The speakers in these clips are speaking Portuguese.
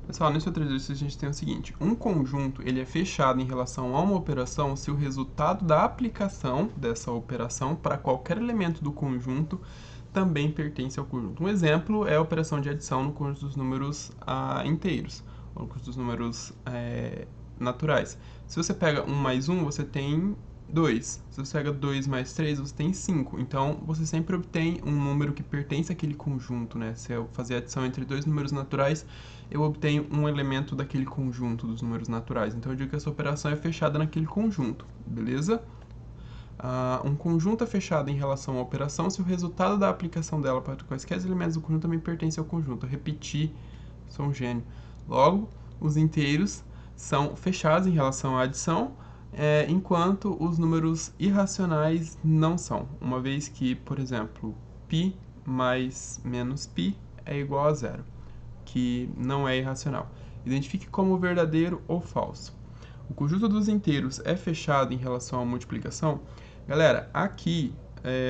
Pessoal, nesse outro exercício a gente tem o seguinte: um conjunto ele é fechado em relação a uma operação se o resultado da aplicação dessa operação para qualquer elemento do conjunto também pertence ao conjunto. Um exemplo é a operação de adição no conjunto dos números inteiros, ou no conjunto dos números naturais. Se você pega 1 mais 1, você tem 2. Se você pega 2 mais 3, você tem 5. Então, você sempre obtém um número que pertence àquele conjunto, né? Se eu fazer adição entre dois números naturais, eu obtenho um elemento daquele conjunto dos números naturais. Então, eu digo que essa operação é fechada naquele conjunto, beleza? Um conjunto é fechado em relação à operação se o resultado da aplicação dela para quaisquer elementos do conjunto também pertence ao conjunto. Eu repeti, sou um gênio. Logo, os inteiros são fechados em relação à adição, enquanto os números irracionais não são, uma vez que, por exemplo, π mais menos π é igual a zero, que não é irracional. Identifique como verdadeiro ou falso. O conjunto dos inteiros é fechado em relação à multiplicação. Galera, aqui,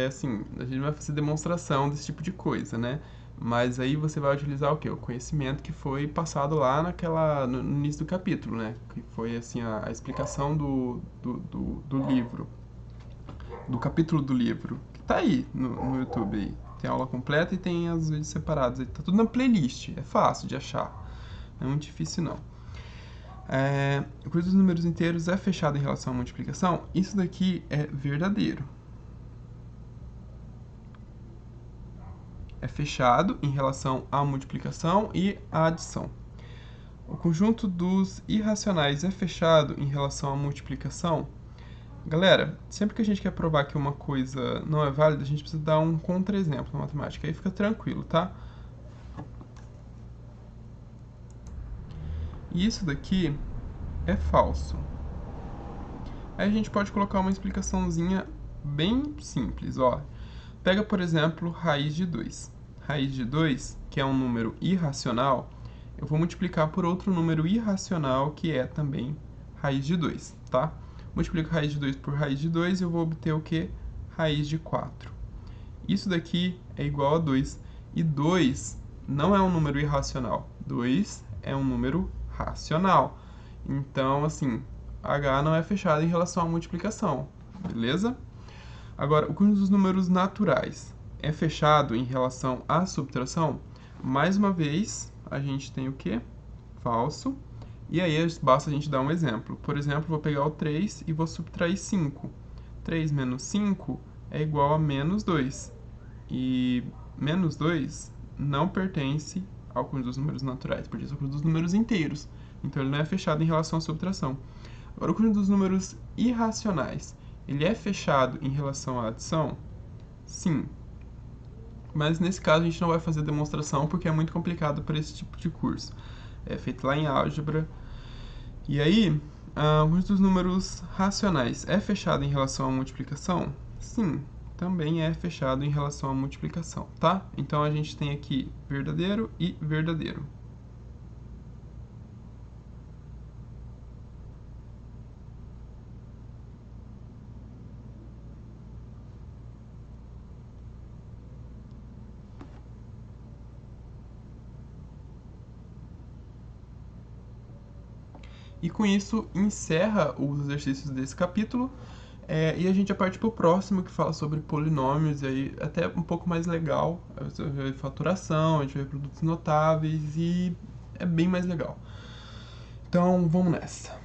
assim, a gente vai fazer demonstração desse tipo de coisa, né? Mas aí você vai utilizar o quê? O conhecimento que foi passado lá no início do capítulo, né? Que foi, assim, a explicação do livro, do capítulo do livro, que tá aí no YouTube aí. Tem a aula completa e tem os vídeos separados. Tá tudo na playlist, é fácil de achar. Não é muito difícil, não. O conjunto dos números inteiros é fechado em relação à multiplicação? Isso daqui é verdadeiro. É fechado em relação à multiplicação e à adição. O conjunto dos irracionais é fechado em relação à multiplicação? Galera, sempre que a gente quer provar que uma coisa não é válida, a gente precisa dar um contra-exemplo na matemática. Aí fica tranquilo, tá? E isso daqui é falso. Aí a gente pode colocar uma explicaçãozinha bem simples, ó. Pega, por exemplo, raiz de 2. Raiz de 2, que é um número irracional, eu vou multiplicar por outro número irracional, que é também raiz de 2, tá? Multiplico raiz de 2 por raiz de 2 e eu vou obter o quê? Raiz de 4. Isso daqui é igual a 2. E 2 não é um número irracional. 2 é um número racional. Então, assim, H não é fechado em relação à multiplicação, beleza? Agora, o conjunto dos números naturais é fechado em relação à subtração? Mais uma vez, a gente tem o quê? Falso. E aí, basta a gente dar um exemplo. Por exemplo, vou pegar o 3 e vou subtrair 5. 3 menos 5 é igual a menos 2. E menos 2 não pertence ao conjunto dos números naturais, pertence ao conjunto dos números inteiros. Então, ele não é fechado em relação à subtração. Agora, o conjunto dos números irracionais, ele é fechado em relação à adição? Sim. Mas nesse caso a gente não vai fazer demonstração porque é muito complicado para esse tipo de curso. É feito lá em álgebra. E aí, o conjunto dos números racionais é fechado em relação à multiplicação? Sim, também é fechado em relação à multiplicação, tá? Então a gente tem aqui verdadeiro e verdadeiro. E com isso encerra os exercícios desse capítulo. E a gente já parte para o próximo, que fala sobre polinômios, e aí até um pouco mais legal. A gente vai ver faturação, a gente vai ver produtos notáveis, e é bem mais legal. Então, vamos nessa.